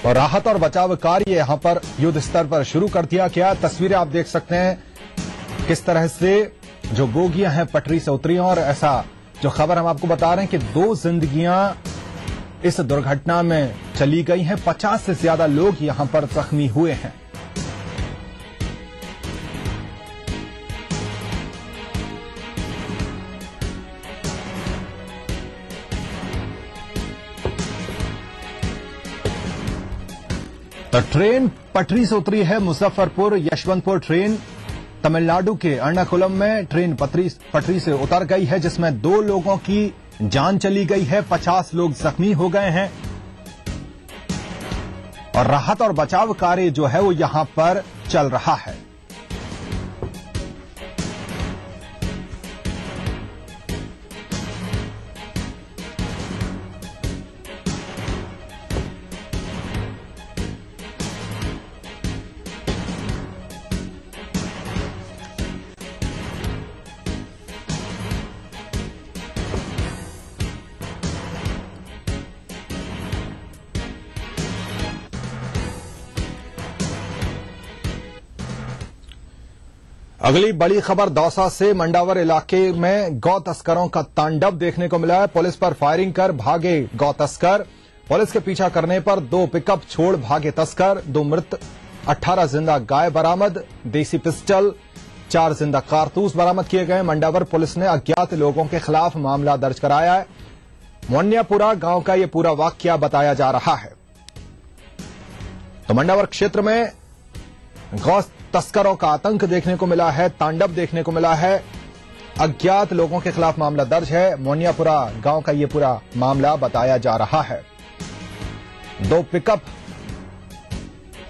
और राहत और बचाव कार्य यहां पर युद्ध स्तर पर शुरू कर दिया गया। तस्वीरें आप देख सकते हैं किस तरह से जो बोगियां हैं पटरी से उतरी और ऐसा जो खबर हम आपको बता रहे हैं कि 2 जिंदगियां इस दुर्घटना में चली गई हैं। 50 से ज्यादा लोग यहां पर जख्मी हुए हैं। तो ट्रेन पटरी से उतरी है। मुजफ्फरपुर यशवंतपुर ट्रेन तमिलनाडु के एर्नाकुलम में ट्रेन पटरी से उतर गई है, जिसमें 2 लोगों की जान चली गई है, 50 लोग जख्मी हो गए हैं और राहत और बचाव कार्य जो है वो यहां पर चल रहा है। अगली बड़ी खबर दौसा से। मंडावर इलाके में गौ तस्करों का तांडव देखने को मिला है। पुलिस पर फायरिंग कर भागे गौ तस्कर। पुलिस के पीछा करने पर 2 पिकअप छोड़ भागे तस्कर। 2 मृत, 18 जिंदा गाय बरामद, देसी पिस्टल, 4 जिंदा कारतूस बरामद किए गए। मंडावर पुलिस ने अज्ञात लोगों के खिलाफ मामला दर्ज कराया है। मोन्यापुरा गांव का यह पूरा वाकया बताया जा रहा है। तो मंडावर क्षेत्र में गौ तस्करों का आतंक देखने को मिला है, तांडव देखने को मिला है। अज्ञात लोगों के खिलाफ मामला दर्ज है। मोनियापुरा गांव का यह पूरा मामला बताया जा रहा है। 2 पिकअप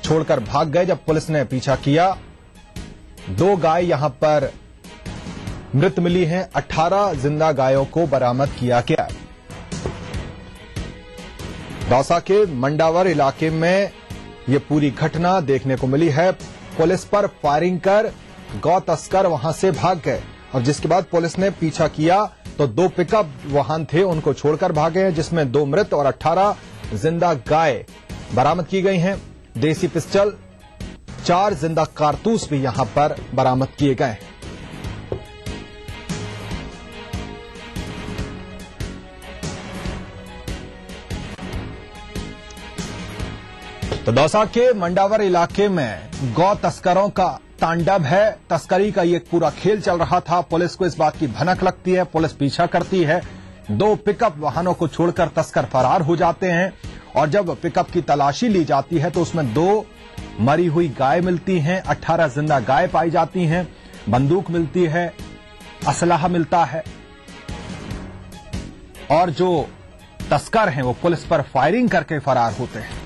छोड़कर भाग गए जब पुलिस ने पीछा किया। 2 गाय यहां पर मृत मिली हैं। 18 जिंदा गायों को बरामद किया गया। दौसा के मंडावर इलाके में यह पूरी घटना देखने को मिली है। पुलिस पर फायरिंग कर गौ तस्कर वहां से भाग गए और जिसके बाद पुलिस ने पीछा किया तो 2 पिकअप वाहन थे उनको छोड़कर भागे, जिसमें 2 मृत और 18 जिंदा गाय बरामद की गई हैं। देसी पिस्टल, 4 जिंदा कारतूस भी यहां पर बरामद किए गए हैं। तो दौसा के मंडावर इलाके में गौ तस्करों का तांडव है। तस्करी का ये पूरा खेल चल रहा था। पुलिस को इस बात की भनक लगती है, पुलिस पीछा करती है। 2 पिकअप वाहनों को छोड़कर तस्कर फरार हो जाते हैं और जब पिकअप की तलाशी ली जाती है तो उसमें 2 मरी हुई गाय मिलती हैं, 18 जिंदा गाय पाई जाती हैं, बंदूक मिलती है, असलाह मिलता है और जो तस्कर हैं वो पुलिस पर फायरिंग करके फरार होते हैं।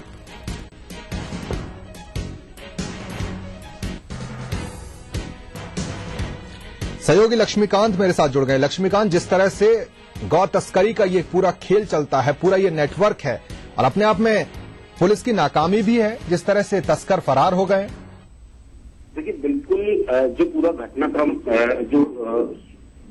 सहयोगी लक्ष्मीकांत मेरे साथ जुड़ गए। लक्ष्मीकांत, जिस तरह से गौ तस्करी का ये पूरा खेल चलता है, पूरा ये नेटवर्क है और अपने आप में पुलिस की नाकामी भी है, जिस तरह से तस्कर फरार हो गए। देखिए, बिल्कुल जो पूरा घटनाक्रम जो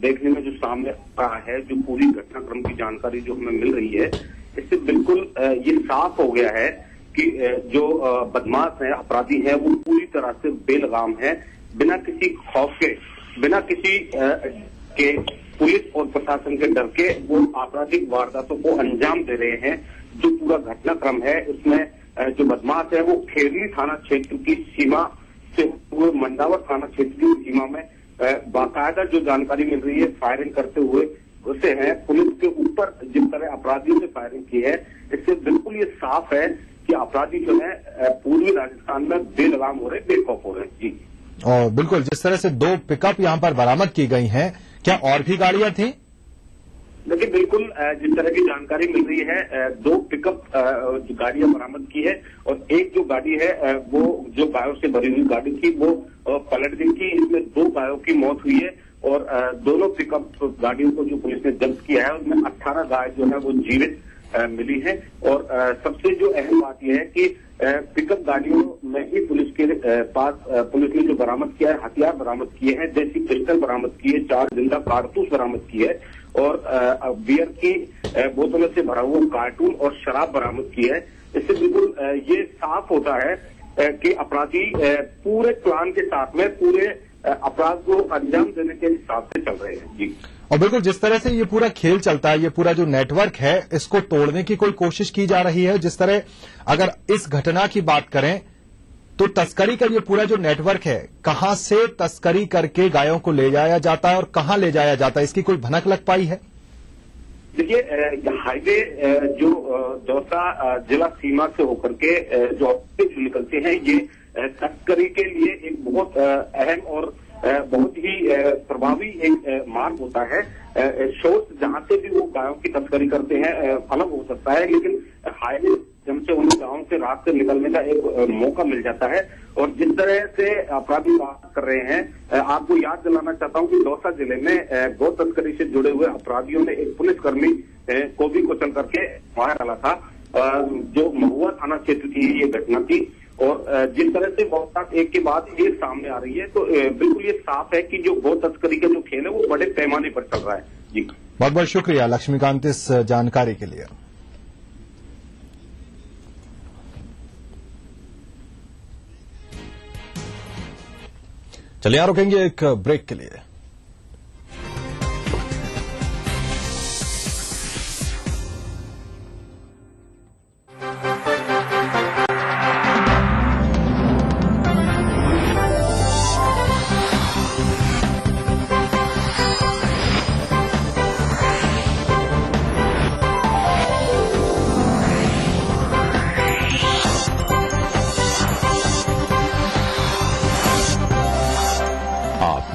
देखने में जो सामने आ रहा है, जो पूरी घटनाक्रम की जानकारी जो हमें मिल रही है, इससे बिल्कुल ये साफ हो गया है कि जो बदमाश है, अपराधी है, वो पूरी तरह से बेलगाम है। बिना किसी खौफ के, बिना किसी के पुलिस और प्रशासन के डर के वो आपराधिक वारदातों को अंजाम दे रहे हैं। जो पूरा घटनाक्रम है उसमें जो बदमाश है वो खेरली थाना क्षेत्र की सीमा से हुए मंडावर थाना क्षेत्र की सीमा में बाकायदा जो जानकारी मिल रही है फायरिंग करते हुए उसे है। पुलिस के ऊपर जिस तरह अपराधियों ने फायरिंग की है, इससे बिल्कुल ये साफ है कि अपराधी जो है पूर्वी राजस्थान में बेलगाम हो रहे, बेखौफ हो रहे हैं। जी और बिल्कुल जिस तरह से 2 पिकअप यहां पर बरामद की गई हैं, क्या और भी गाड़ियां थी? देखिए, बिल्कुल जिस तरह की जानकारी मिल रही है, 2 पिकअप गाड़ियां बरामद की है और एक जो गाड़ी है वो जो गायों से भरी हुई गाड़ी थी वो पलट गई थी। इसमें 2 गायों की मौत हुई है और दोनों पिकअप गाड़ियों को जो पुलिस ने जब्त किया है उसमें 18 गाय जो है वो जीवित मिली है। और सबसे जो अहम बात यह है कि पिकअप गाड़ियों में ही पुलिस के पास पुलिस ने जो बरामद किया है, हथियार बरामद किए हैं, देसी पिस्टल बरामद किए, 4 जिंदा कारतूस बरामद किए और बियर की बोतलों से भरा हुआ कार्टून और शराब बरामद की है। इससे बिल्कुल ये साफ होता है कि अपराधी पूरे प्लान के साथ में पूरे अपराध को अंजाम देने के हिसाब से चल रहे हैं। जी, और बिल्कुल जिस तरह से ये पूरा खेल चलता है, ये पूरा जो नेटवर्क है, इसको तोड़ने की कोई कोशिश की जा रही है। जिस तरह अगर इस घटना की बात करें तो तस्करी का ये पूरा जो नेटवर्क है, कहां से तस्करी करके गायों को ले जाया जाता है और कहां ले जाया जाता है, इसकी कोई भनक लग पाई है? देखिए, हाईवे जो दौसा जिला सीमा से होकर के जो निकलते हैं, ये तस्करी के लिए एक बहुत अहम और बहुत ही प्रभावी एक मार्ग होता है। सोर्स जहां से भी वो गायों की तस्करी करते हैं अलग हो सकता है, लेकिन हाईवे जब से उन गांवों से रात से निकलने का एक मौका मिल जाता है। और जिस तरह से अपराधी बात कर रहे हैं, आपको याद दिलाना चाहता हूं कि दौसा जिले में गौ तस्करी से जुड़े हुए अपराधियों ने एक पुलिसकर्मी को भी कुचल करके मार डाला था। जो महुआ थाना क्षेत्र की ये घटना थी। और जिस तरह से बहुत एक के बाद ये सामने आ रही है, तो बिल्कुल ये साफ है कि जो गौ तस्करी का जो खेल है वो बड़े पैमाने पर चल रहा है। जी, बहुत बहुत शुक्रिया लक्ष्मीकांत इस जानकारी के लिए। चलिए यहां रुकेंगे एक ब्रेक के लिए।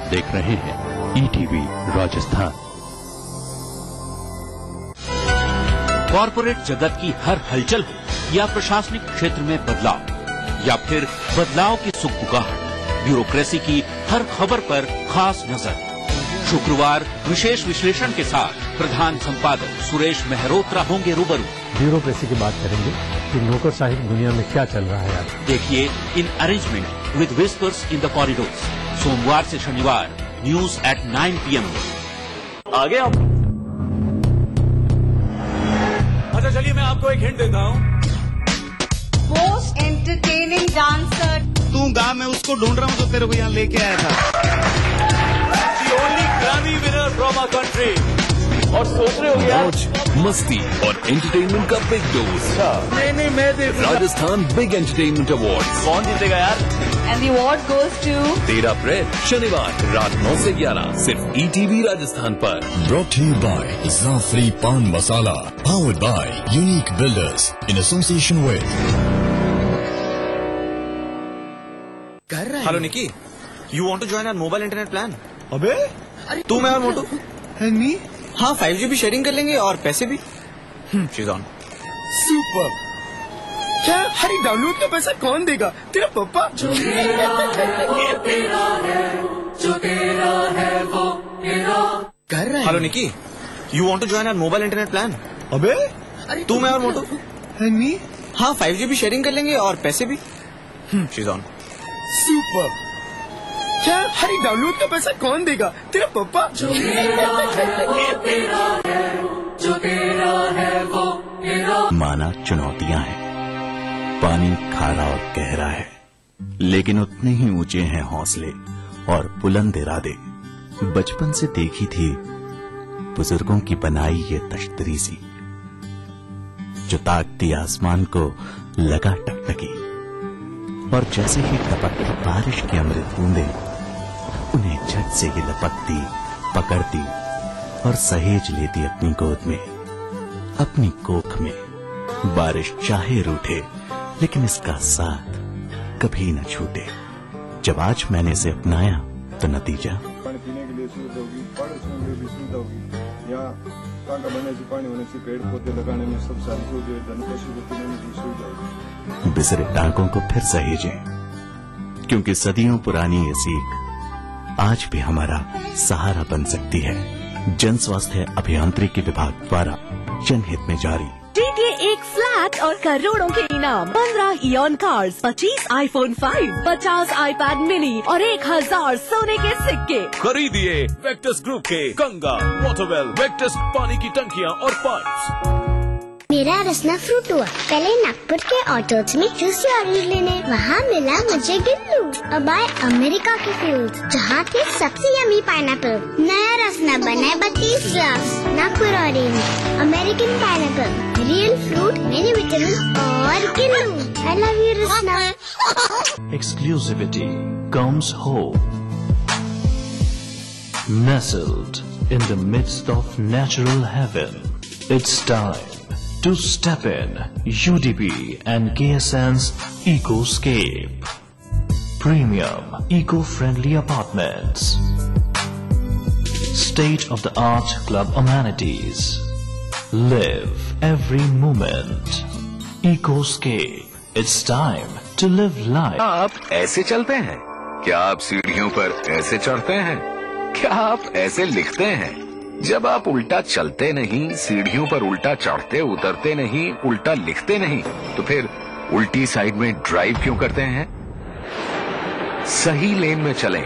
देख रहे हैं ईटीवी राजस्थान। कॉरपोरेट जगत की हर हलचल हो या प्रशासनिक क्षेत्र में बदलाव या फिर बदलाव की सुगबुगाहट, ब्यूरोक्रेसी की हर खबर पर खास नजर। शुक्रवार विशेष विश्लेषण के साथ प्रधान संपादक सुरेश मेहरोत्रा होंगे रूबरू। ब्यूरोक्रेसी की बात करेंगे कि नौकरशाही दुनिया में क्या चल रहा है आज। देखिए इन arrangement with whispers in the corridors, सोमवार से शनिवार न्यूज एट 9 PM। आगे आप। अच्छा चलिए मैं आपको एक हिंट देता हूँ। Most entertaining dancer. तू गाँव में उसको ढूंढ रहा हूँ जो तेरे को यहाँ लेके आया था। The only Grammy winner from our country। और सोच रहे हो यार, मस्ती और एंटरटेनमेंट का बिग डोज। नहीं मैं राजस्थान बिग एंटरटेनमेंट अवार्ड। कौन जीतेगा यार? And the award goes to 13 अप्रैल शनिवार रात 9 से 11 सिर्फ ईटीवी राजस्थान पर। Brought to you by Zafri Pan Masala, powered by Unique Builders in association with। Hello Nikki, you want to join our mobile internet plan? अबे तू मैं और मोटू एंड मी। हाँ 5G भी शेयरिंग कर लेंगे और पैसे भी। She is on. सुपर। क्या हरी डाउनलोड का पैसा कौन देगा? तेरा पापा। जो तेरा है वो तेरा कर रहा है। Hello Nikki, you want to join our mobile internet plan? अबे तू मैं और मोटू एंड मी। हाँ 5G भी शेयरिंग कर लेंगे और पैसे भी। She is on. सुपर। क्या हरी डाउनलोड का पैसा कौन देगा? तेरा पापा। जो तेरा है वो तेरा। माना चुनौतियां हैं, पानी खारा और गहरा है, लेकिन उतने ही ऊंचे हैं हौसले और बुलंद इरादे। बचपन से देखी थी बुजुर्गों की बनाई ये तश्तरी सी, जो ताकती आसमान को लगा टकटकी, और जैसे ही टपकती बारिश की अमृत बूंदें उन्हें झट से ही लपकती, पकड़ती और सहेज लेती अपनी गोद में, अपनी कोख में। बारिश चाहे रूठे लेकिन इसका साथ कभी न छूटे। जब आज मैंने इसे अपनाया तो नतीजा पानी पीने के लिए सुविधा होगी, पढ़ने में भी सुविधा होगी, या टांका बनने से पानी होने से पेड़ पौधे लगाने में सब सारी सुविधा, धन पशु को पीने में भी सुविधा होगी। बिसरे टांकों को फिर सहेजें, क्योंकि सदियों पुरानी ये सीख आज भी हमारा सहारा बन सकती है। जन स्वास्थ्य अभियांत्रिकी विभाग द्वारा जनहित में जारी। जीतिए एक फ्लैट और करोड़ों के इनाम। 15 ion cars, 25 iPhone 5, 50 iPad mini और 1000 सोने के सिक्के। खरीदिए वेक्टस ग्रुप के गंगा, वाटरवेल, वेक्टस पानी की टंकियां और पाइप्स। मेरा रसना फ्रूट हुआ। पहले नागपुर के ऑटोज में जूसी ऑरेंज लेने, वहाँ मिला मुझे गिल्लू। अब आए अमेरिका के फील्ड्स, जहाँ थे सबसे यमी पाइनएप्पल। नया रसना बना 32 glass. Nagpur orange, American pineapple, real fruit, many vitamin और गिल्लू। I love you Rasna. Exclusivity comes home. Nestled in the midst of natural heaven, it's time to step in UDP and KSN's Ecoscape. Premium, eco-friendly apartments. State-of-the-art club amenities. Live every moment. Ecoscape. It's time to live life. आप ऐसे चलते हैं? क्या आप सीढ़ियों पर ऐसे चढ़ते हैं? क्या आप ऐसे लिखते हैं? जब आप उल्टा चलते नहीं, सीढ़ियों पर उल्टा चढ़ते उतरते नहीं, उल्टा लिखते नहीं, तो फिर उल्टी साइड में ड्राइव क्यों करते हैं? सही लेन में चलें,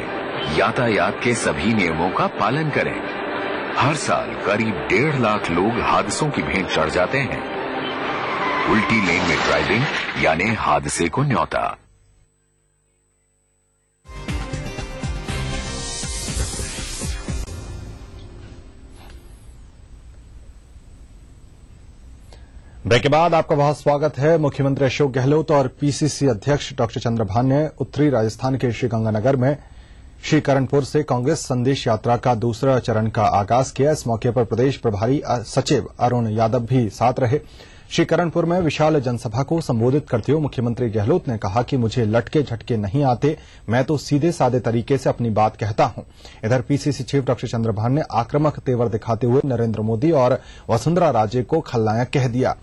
यातायात के सभी नियमों का पालन करें। हर साल करीब 1.5 लाख लोग हादसों की भेंट चढ़ जाते हैं। उल्टी लेन में ड्राइविंग यानी हादसे को न्योता। ब्रेक के बाद आपका बहुत स्वागत है। मुख्यमंत्री अशोक गहलोत और पीसीसी अध्यक्ष डॉक्टर चंद्रभान ने उत्तरी राजस्थान के श्रीगंगानगर में श्रीकरणपुर से कांग्रेस संदेश यात्रा का दूसरा चरण का आगाज किया। इस मौके पर प्रदेश प्रभारी सचिव अरुण यादव भी साथ रहे। श्रीकरणपुर में विशाल जनसभा को संबोधित करते हुए मुख्यमंत्री गहलोत ने कहा कि मुझे लटके झटके नहीं आते, मैं तो सीधे सादे तरीके से अपनी बात कहता हूं। इधर पीसीसी चीफ डॉक्टर चंद्रभान ने आक्रामक तेवर दिखाते हुए नरेंद्र मोदी और वसुंधरा राजे को खलनायक कह दिया।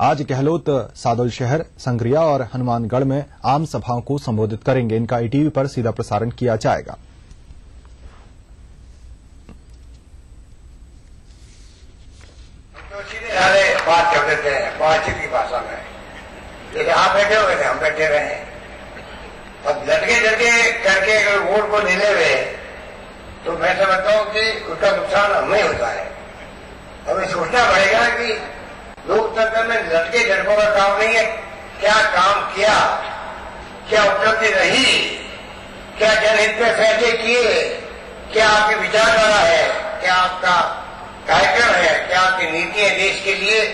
आज गहलोत सादुल शहर, संग्रिया और हनुमानगढ़ में आम सभाओं को संबोधित करेंगे। इनका ईटीवी पर सीधा प्रसारण किया जाएगा। बात कर देते हैं बातचीत की भाषा में, जैसे आप बैठे हुए थे, हम बैठे रहे, और लटके झटके करके अगर वोट को लेने हुए तो मैं समझता हूँ कि उसका नुकसान हमें होता है। हमें सोचना पड़ेगा कि लोकतंत्र में लटके झटकों का काम नहीं है। क्या काम किया, क्या उपलब्धि रही, क्या जनहित में फैसले किए, क्या आपके विचारधारा है, क्या आपका कार्यक्रम है, क्या आपकी नीति है देश के लिए,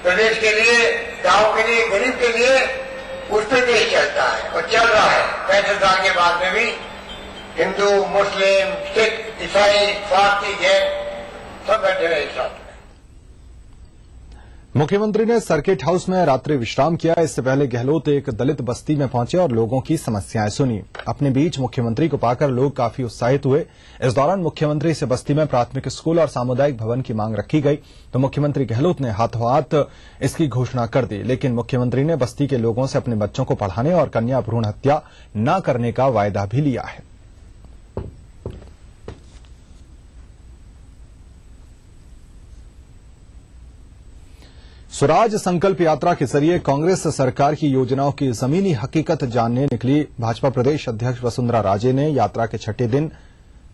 प्रदेश के लिए, गांव के लिए, गरीब के लिए, उस पर देश चलता है और चल रहा है। 65 साल के बाद में भी हिंदू, मुस्लिम, सिख, ईसाई, पारसी, जैन सब बैठे रहे एक साथ। मुख्यमंत्री ने सर्किट हाउस में रात्रि विश्राम किया। इससे पहले गहलोत एक दलित बस्ती में पहुंचे और लोगों की समस्याएं सुनी। अपने बीच मुख्यमंत्री को पाकर लोग काफी उत्साहित हुए। इस दौरान मुख्यमंत्री से बस्ती में प्राथमिक स्कूल और सामुदायिक भवन की मांग रखी गई तो मुख्यमंत्री गहलोत ने हाथों हाथ इसकी घोषणा कर दी। लेकिन मुख्यमंत्री ने बस्ती के लोगों से अपने बच्चों को पढ़ाने और कन्या भ्रूण हत्या न करने का वायदा भी लिया है। स्वराज संकल्प यात्रा के जरिए कांग्रेस सरकार की योजनाओं की जमीनी हकीकत जानने निकली भाजपा प्रदेश अध्यक्ष वसुंधरा राजे ने यात्रा के छठे दिन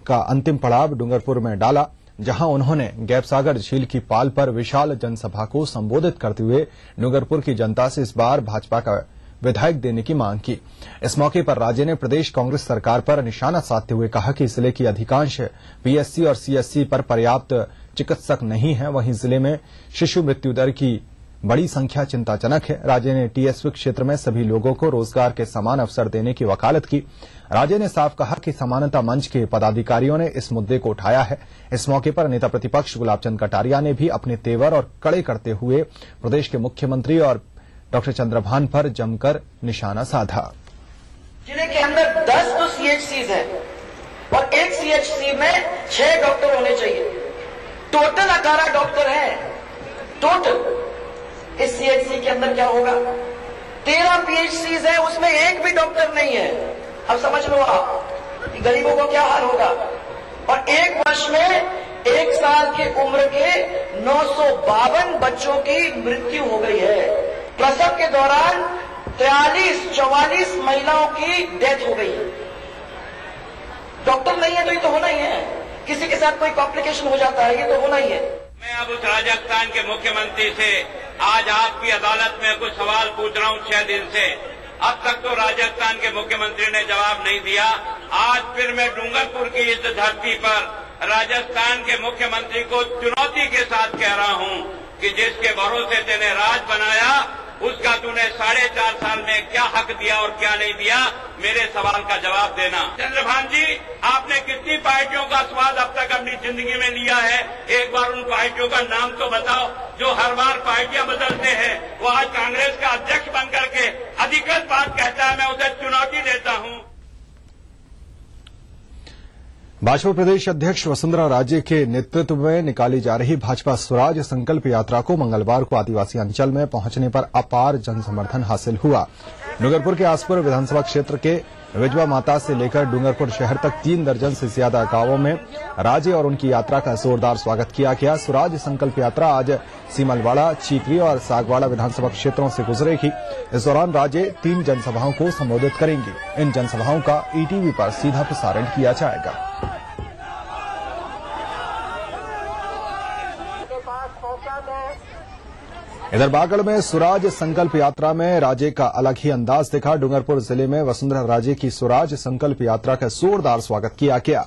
का अंतिम पड़ाव डूंगरपुर में डाला, जहां उन्होंने गैपसागर झील की पाल पर विशाल जनसभा को संबोधित करते हुए डूंगरपुर की जनता से इस बार भाजपा का विधायक देने की मांग की। इस मौके पर राजे ने प्रदेश कांग्रेस सरकार पर निशाना साधते हुए कहा कि जिले की अधिकांश पीएससी और सीएससी पर पर्याप्त चिकित्सक नहीं है, वहीं जिले में शिशु मृत्यु दर की बड़ी संख्या चिंताजनक है। राजे ने टीएसपी क्षेत्र में सभी लोगों को रोजगार के समान अवसर देने की वकालत की। राजे ने साफ कहा कि समानता मंच के पदाधिकारियों ने इस मुद्दे को उठाया है। इस मौके पर नेता प्रतिपक्ष गुलाबचंद कटारिया ने भी अपने तेवर और कड़े करते हुए प्रदेश के मुख्यमंत्री और डॉक्टर चंद्रभान पर जमकर निशाना साधा। जिले के अंदर 10 तो सीएचसी है और एक सीएचसी में 6 डॉक्टर होने चाहिए। टोटल 18 डॉक्टर हैं टोटल। इस सीएचसी के अंदर क्या होगा? 13 पीएचसी है, उसमें एक भी डॉक्टर नहीं है। अब समझ लो आप गरीबों को क्या हाल होगा। और एक वर्ष में 1 साल की उम्र के 952 बच्चों की मृत्यु हो गई है। प्रसव के दौरान 43-44 महिलाओं की डेथ हो गई है। डॉक्टर नहीं है तो ये तो होना ही है, किसी के साथ कोई कॉम्प्लिकेशन हो जाता है, ये तो होना ही है। मैं अब उस राजस्थान के मुख्यमंत्री से आज आपकी अदालत में कुछ सवाल पूछ रहा हूं 6 दिन से। अब तक तो राजस्थान के मुख्यमंत्री ने जवाब नहीं दिया। आज फिर मैं डूंगरपुर की इस धरती पर राजस्थान के मुख्यमंत्री को चुनौती के साथ कह रहा हूं कि जिसके भरोसे तेने राज बनाया उसका तूने 4.5 साल में क्या हक दिया और क्या नहीं दिया, मेरे सवाल का जवाब देना। चंद्रभान जी, आपने कितनी पार्टियों का स्वाद अब तक अपनी जिंदगी में लिया है? एक बार उन पार्टियों का नाम तो बताओ जो हर बार पार्टियां बदलते हैं। वो आज कांग्रेस का अध्यक्ष बनकर के अधिकृत बात कहता है, मैं उसे चुनौती देता हूं। भाजपा प्रदेश अध्यक्ष वसुंधरा राजे के नेतृत्व में निकाली जा रही भाजपा स्वराज संकल्प यात्रा को मंगलवार को आदिवासी अंचल में पहुंचने पर अपार जनसमर्थन हासिल हुआ। डूंगरपुर के आसपुर विधानसभा क्षेत्र के विजवा माता से लेकर डूंगरपुर शहर तक 3 दर्जन से ज्यादा गांवों में राजे और उनकी यात्रा का जोरदार स्वागत किया गया। स्वराज संकल्प यात्रा आज सीमलवाड़ा, चीकरी और सागवाड़ा विधानसभा क्षेत्रों से गुजरेगी। इस दौरान राजे 3 जनसभाओं को संबोधित करेंगी। इन जनसभाओं का ईटीवी पर सीधा प्रसारण किया जाएगा। इधर बागड़ में स्वराज संकल्प यात्रा में राजे का अलग ही अंदाज दिखा। डूंगरपुर जिले में वसुंधरा राजे की स्वराज संकल्प यात्रा का जोरदार स्वागत किया गया।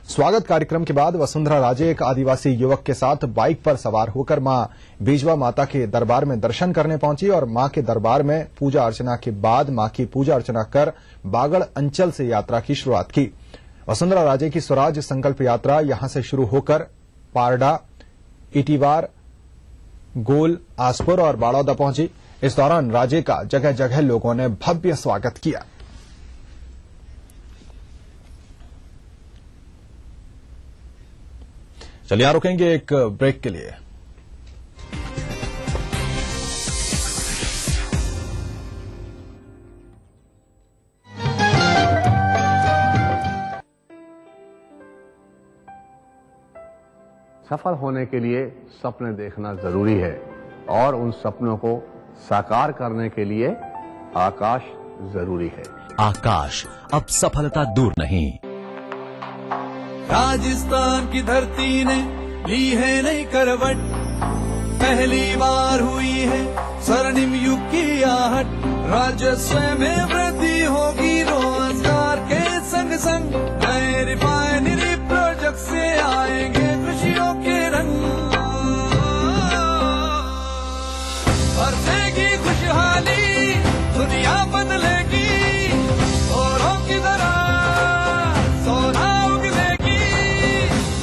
स्वागत कार्यक्रम के बाद वसुंधरा राजे एक आदिवासी युवक के साथ बाइक पर सवार होकर मां बीजवा माता के दरबार में दर्शन करने पहुंची और मां के दरबार में पूजा अर्चना के बाद मां की पूजा अर्चना कर बागड़ अंचल से यात्रा की शुरुआत की। वसुंधरा राजे की स्वराज संकल्प यात्रा यहां से शुरू होकर पारडा, इटीवार, गोल, आसपुर और बाड़ौदा पहुंची। इस दौरान राजे का जगह जगह लोगों ने भव्य स्वागत किया। चलिए यहां रुकेंगे एक ब्रेक के लिए। सफल होने के लिए सपने देखना जरूरी है और उन सपनों को साकार करने के लिए आकाश जरूरी है। आकाश अब सफलता दूर नहीं। राजस्थान की धरती ने ली है नई करवट, पहली बार हुई है स्वर्णिम युग की आहट। राजस्व में वृद्धि होगी रोजगार के संग संग, नए रिफाइनरी प्रोजेक्ट से आएंगे खुशियों के रंग। बरसेगी खुशहाली, दुनिया बदलेगी, औरों की तरह सोना उगलेगी।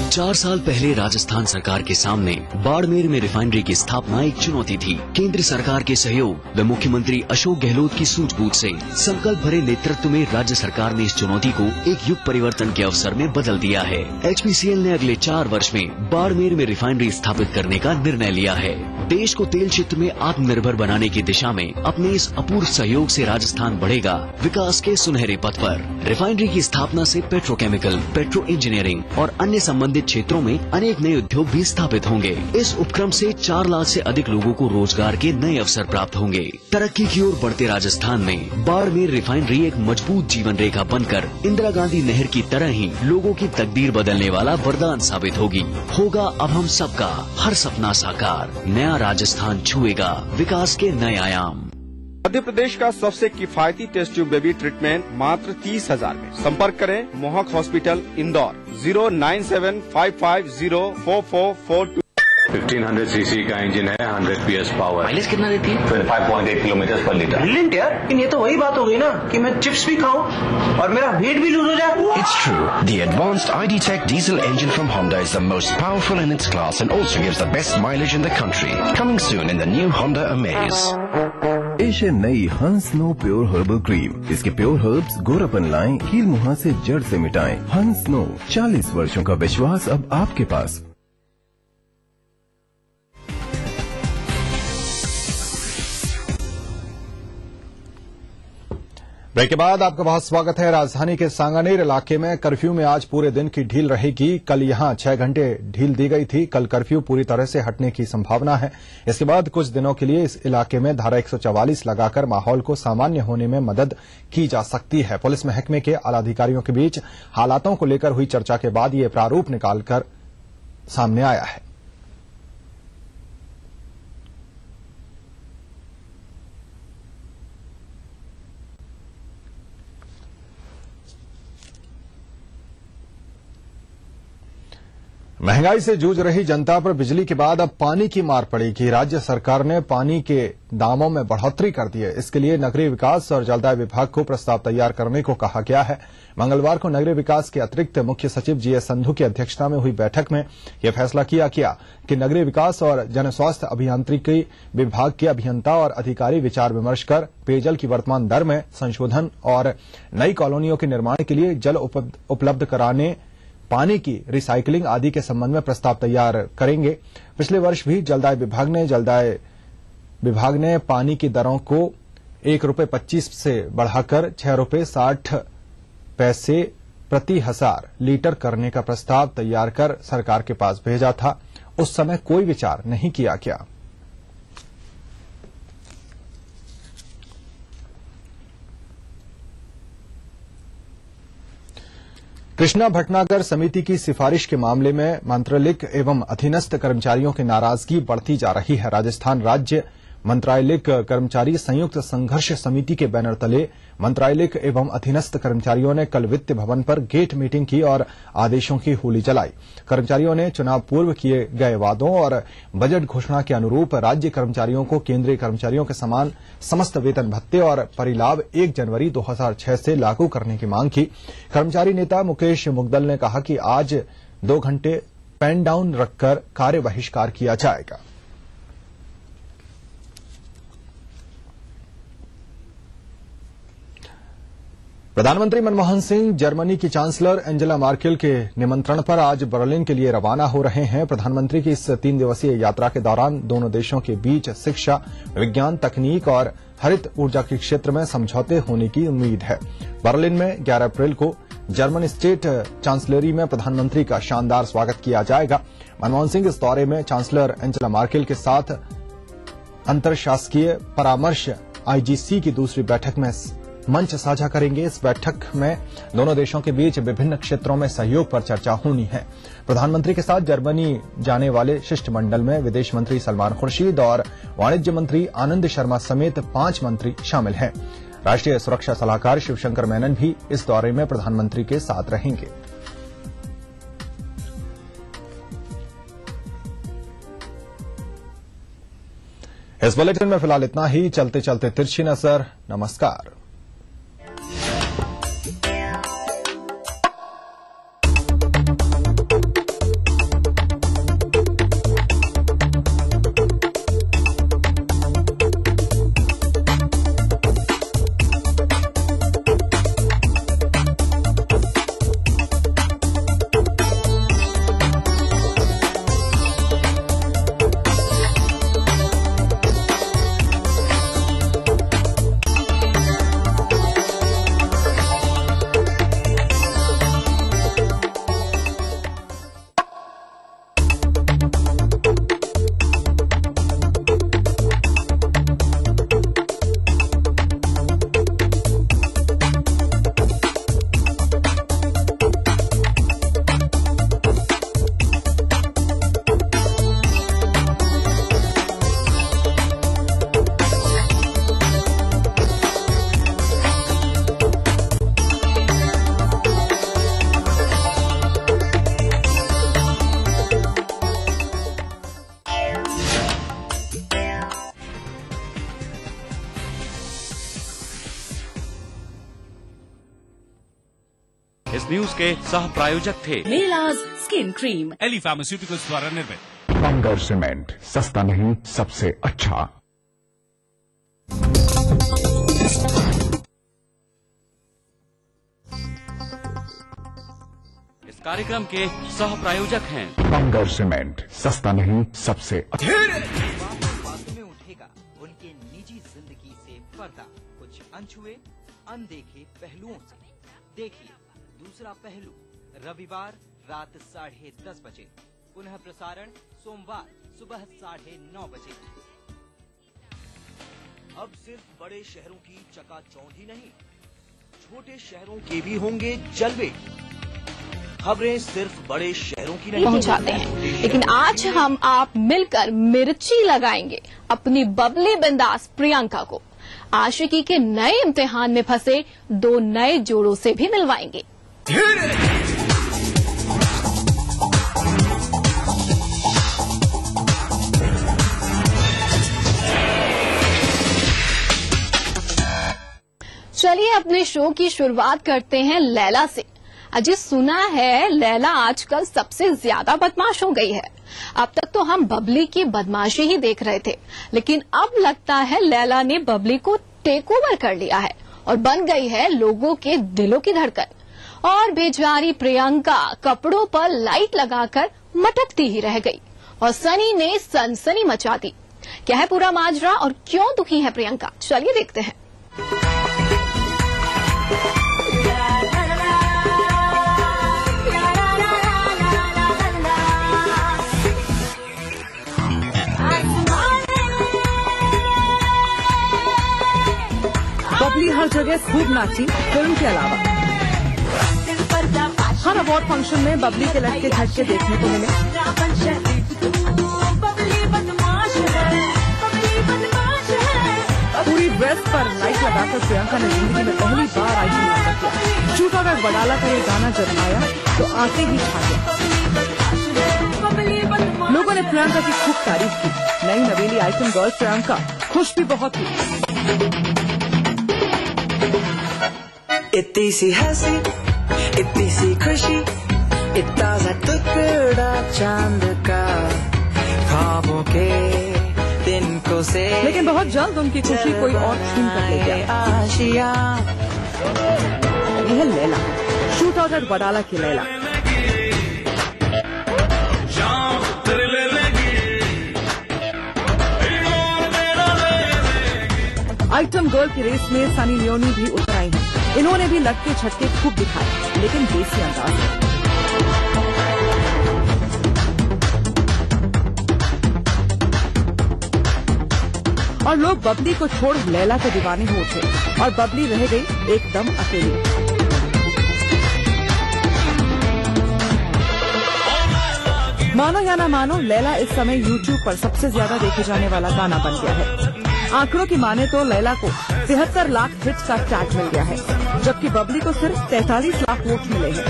4 साल पहले राजस्थान सरकार के सामने बाड़मेर में रिफाइनरी की स्थापना एक चुनौती थी। केंद्र सरकार के सहयोग व मुख्यमंत्री अशोक गहलोत की सूझबूझ से संकल्प भरे नेतृत्व में राज्य सरकार ने इस चुनौती को एक युग परिवर्तन के अवसर में बदल दिया है। HPCL ने अगले 4 वर्ष में बाड़मेर में रिफाइनरी स्थापित करने का निर्णय लिया है। देश को तेल क्षेत्र में आत्मनिर्भर बनाने की दिशा में अपने इस अपूर्व सहयोग से राजस्थान बढ़ेगा विकास के सुनहरे पथ पर। रिफाइनरी की स्थापना से पेट्रोकेमिकल, पेट्रो इंजीनियरिंग और अन्य संबंधित क्षेत्रों में अनेक नए उद्योग भी स्थापित होंगे। इस उपक्रम से 4 लाख से अधिक लोगों को रोजगार के नए अवसर प्राप्त होंगे। तरक्की की ओर बढ़ते राजस्थान में बाड़मेर रिफाइनरी एक मजबूत जीवन रेखा बनकर इंदिरा गांधी नहर की तरह ही लोगों की तकदीर बदलने वाला वरदान साबित होगी। होगा अब हम सबका हर सपना साकार, नया राजस्थान छुएगा विकास के नए आयाम। मध्य प्रदेश का सबसे किफायती टेस्ट ट्यूब बेबी ट्रीटमेंट मात्र 30,000 में। संपर्क करें मोहक हॉस्पिटल इंदौर 09755044442। 1500 सीसी का इंजन है, 100 PS पावर। माइलेज कितना देती है? 5.8 किलोमीटर पर लीटर। ब्रिलियंट यार, लेकिन ये तो वही बात हो गई ना कि मैं चिप्स भी खाऊं और मेरा वेट भी लूज हो जाए। It's true. The advanced ID.Tech diesel engine from Honda is the most powerful in its class and also gives the best mileage in the country. Coming soon in the new Honda Amaze. पेश है नई हंस no pure herbal cream. इसके pure herbs गोरापन लाएं, कील मुहां से जड़ से मिटाएं। हंस नो, 40 वर्षों का विश्वास अब आपके पास। ब्रेक के बाद आपका बहुत स्वागत है। राजधानी के सांगानेर इलाके में कर्फ्यू में आज पूरे दिन की ढील रहेगी। कल यहां 6 घंटे ढील दी गई थी। कल कर्फ्यू पूरी तरह से हटने की संभावना है। इसके बाद कुछ दिनों के लिए इस इलाके में धारा 144 लगाकर माहौल को सामान्य होने में मदद की जा सकती है। पुलिस महकमे के आला अधिकारियों के बीच हालातों को लेकर हुई चर्चा के बाद ये प्रारूप निकालकर सामने आया है। महंगाई से जूझ रही जनता पर बिजली के बाद अब पानी की मार पड़ेगी। राज्य सरकार ने पानी के दामों में बढ़ोतरी कर दी है। इसके लिए नगरीय विकास और जलदाय विभाग को प्रस्ताव तैयार करने को कहा गया है। मंगलवार को नगरीय विकास के अतिरिक्त मुख्य सचिव जीएस संधू की अध्यक्षता में हुई बैठक में यह फैसला किया गया कि नगरीय विकास और जनस्वास्थ्य अभियांत्रिकी विभाग के अभियंता और अधिकारी विचार विमर्श कर पेयजल की वर्तमान दर में संशोधन और नई कॉलोनियों के निर्माण के लिए जल उपलब्ध कराने, पानी की रिसाइकलिंग आदि के संबंध में प्रस्ताव तैयार करेंगे। पिछले वर्ष भी जलदाय विभाग ने पानी की दरों को ₹1.25 से बढ़ाकर ₹6.60 प्रति 1000 लीटर करने का प्रस्ताव तैयार कर सरकार के पास भेजा था। उस समय कोई विचार नहीं किया गया। कृष्णा भटनागर समिति की सिफारिश के मामले में मंत्रालयिक एवं अधीनस्थ कर्मचारियों की नाराजगी बढ़ती जा रही है। राजस्थान राज्य मंत्रालयिक कर्मचारी संयुक्त संघर्ष समिति के बैनर तले मंत्रालयिक एवं अधीनस्थ कर्मचारियों ने कल वित्त भवन पर गेट मीटिंग की और आदेशों की होली जलाई। कर्मचारियों ने चुनाव पूर्व किए गए वादों और बजट घोषणा के अनुरूप राज्य कर्मचारियों को केंद्रीय कर्मचारियों के समान समस्त वेतन भत्ते और परिलाभ 1 जनवरी 2006 से लागू करने की मांग की। कर्मचारी नेता मुकेश मुगदल ने कहा कि आज 2 घंटे पेन डाउन रखकर कार्य बहिष्कार किया जाएगा। प्रधानमंत्री मनमोहन सिंह जर्मनी की चांसलर एंजेला मार्केल के निमंत्रण पर आज बर्लिन के लिए रवाना हो रहे हैं। प्रधानमंत्री की इस 3 दिवसीय यात्रा के दौरान दोनों देशों के बीच शिक्षा, विज्ञान, तकनीक और हरित ऊर्जा के क्षेत्र में समझौते होने की उम्मीद है। बर्लिन में 11 अप्रैल को जर्मन स्टेट चांसलरी में प्रधानमंत्री का शानदार स्वागत किया जाएगा। मनमोहन सिंह इस दौरे में चांसलर एंजेला मार्केल के साथ अंतरशासकीय परामर्श आईजीसी की दूसरी बैठक में मंच साझा करेंगे। इस बैठक में दोनों देशों के बीच विभिन्न क्षेत्रों में सहयोग पर चर्चा होनी है। प्रधानमंत्री के साथ जर्मनी जाने वाले शिष्टमंडल में विदेश मंत्री सलमान खुर्शीद और वाणिज्य मंत्री आनंद शर्मा समेत 5 मंत्री शामिल हैं। राष्ट्रीय सुरक्षा सलाहकार शिवशंकर मेनन भी इस दौरे में प्रधानमंत्री के साथ रहेंगे। इस बुलेटिन में फिलहाल इतना ही। चलते चलते तिरछी नजर। नमस्कार। इस न्यूज के सह प्रायोजक थे मेलाज स्किन क्रीम, एली फार्मास्यूटिकल्स द्वारा निर्मित। बंगर सीमेंट, सस्ता नहीं सबसे अच्छा। इस कार्यक्रम के सह प्रायोजक हैं बंगर सीमेंट, सस्ता नहीं सबसे अच्छा। बातों में उठेगा उनके निजी जिंदगी से पर्दा, कुछ अनछुए अनदेखे पहलुओं से। देखिए दूसरा पहलू रविवार रात 10:30 बजे, पुनः प्रसारण सोमवार सुबह 9:30 बजे। अब सिर्फ बड़े शहरों की चकाचौंध ही नहीं, छोटे शहरों के भी होंगे जलवे। खबरें सिर्फ बड़े शहरों की नहीं पहुंचाते हैं, लेकिन आज हम आप मिलकर मिर्ची लगाएंगे अपनी बबली बिंदास प्रियंका को। आशिकी के नए इम्तिहान में फंसे 2 नए जोड़ों से भी मिलवाएंगे। चलिए अपने शो की शुरुआत करते हैं लैला से। अजी सुना है लैला आजकल सबसे ज्यादा बदमाश हो गई है। अब तक तो हम बबली की बदमाशी ही देख रहे थे, लेकिन अब लगता है लैला ने बबली को टेक ओवर कर लिया है और बन गई है लोगों के दिलों की धड़कन। और बेचारी प्रियंका कपड़ों पर लाइट लगाकर मटकती ही रह गई और सनी ने सनसनी मचा दी। क्या है पूरा माजरा और क्यों दुखी है प्रियंका, चलिए देखते हैं। बबली हर जगह खूब नाची, फिल्म के अलावा हर अवार्ड फंक्शन में बबली के लटके झटके देखने को मिले। पूरी ड्रेस पर लाइट लगाकर प्रियंका ने जिंदगी में पहली बार आइटम नंबर किया। झूठा अगर बडाला का ये गाना जब आया तो आते ही छा गया। लोगों ने प्रियंका की खूब तारीफ की। नई नवेली आइटम गर्ल प्रियंका खुश भी बहुत थी। इतनी सी हंसी, इतनी सी खुशी, इतना सा टुकड़ा चांद का, ख्वाबों के दिन को से। लेकिन बहुत जल्द उनकी खुशी कोई और छीन कर ले गया। यह Laila, shoot out at Badala की लैला। आइटम गर्ल की रेस में सनी लियोनी भी उतर आई हैं। इन्होंने भी लटके छटके खूब दिखाए, लेकिन देसी अंदाज में। और लोग बबली को छोड़ लैला के दीवाने हो उठे और बबली रह गई एकदम अकेली। मानो या ना मानो, लैला इस समय YouTube पर सबसे ज्यादा देखे जाने वाला गाना बन गया है। आंकड़ों की माने तो लैला को 73 लाख हिट्स का टैग मिल गया है, जबकि बबली को सिर्फ 43 लाख वोट मिले हैं।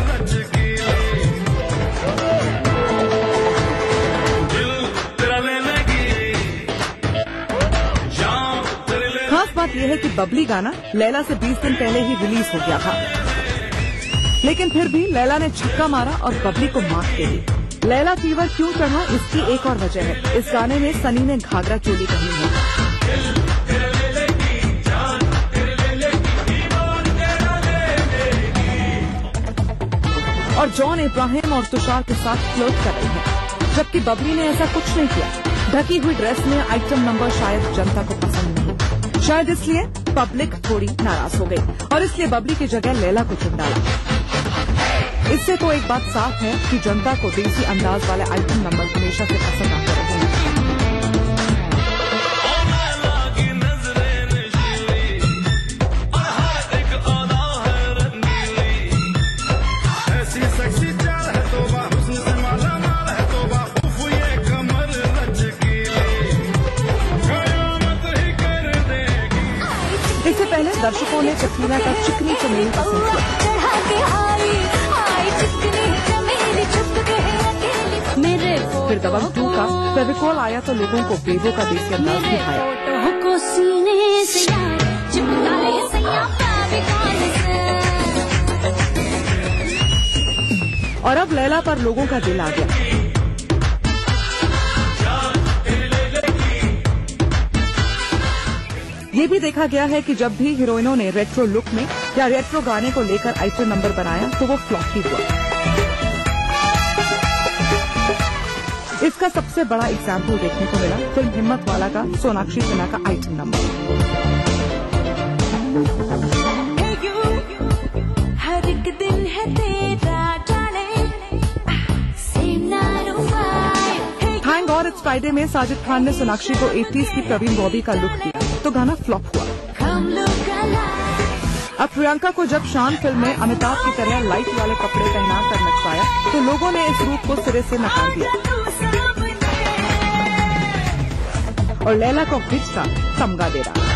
खास बात यह है कि बबली गाना लैला से 20 दिन पहले ही रिलीज हो गया था, लेकिन फिर भी लैला ने छक्का मारा और बबली को मात दे दी। लैला फीवर क्यों चढ़ा, इसकी एक और वजह है। इस गाने में सनी ने घाघरा चोली पहनी है और जॉन इब्राहिम और तुषार के साथ फ्लर्ट कर रही है, जबकि बबली ने ऐसा कुछ नहीं किया। ढकी हुई ड्रेस में आइटम नंबर शायद जनता को पसंद नहीं, शायद इसलिए पब्लिक थोड़ी नाराज हो गई और इसलिए बबली की जगह लैला को चुन डाला। इससे तो एक बात साफ है कि जनता को देसी अंदाज वाले आइटम नंबर हमेशा से पसंद आते रहे हैं। इससे पहले दर्शकों ने कटरीना का चिकनी चमेली पसंद किया। फिर दबंग 2 का फेविकॉल आया तो लोगों को बेबो का देसी अंदाज दिखाया। और अब लैला पर लोगों का दिल आ गया। ये भी देखा गया है कि जब भी हीरोइनों ने रेट्रो लुक में या रेट्रो गाने को लेकर आइटम नंबर बनाया तो वो फ्लॉप ही हुआ। इसका सबसे बड़ा एग्जाम्पल देखने को मिला फिल्म हिम्मत वाला का सोनाक्षी सिन्हा का आइटम नंबर। हर एक दिन है तेरा थैंक गॉड इट्स फ्राइडे में साजिद खान ने सोनाक्षी को 80s की प्रवीण बॉबी का लुक दिया तो गाना फ्लॉप हुआ। अब प्रियंका को जब शान फिल्म में अमिताभ की तरह लाइट वाले कपड़े पहना कर नचवाया तो लोगों ने इस रूप को सिरे से नकार दिया और लैला को हिट का तमगा दे रहा।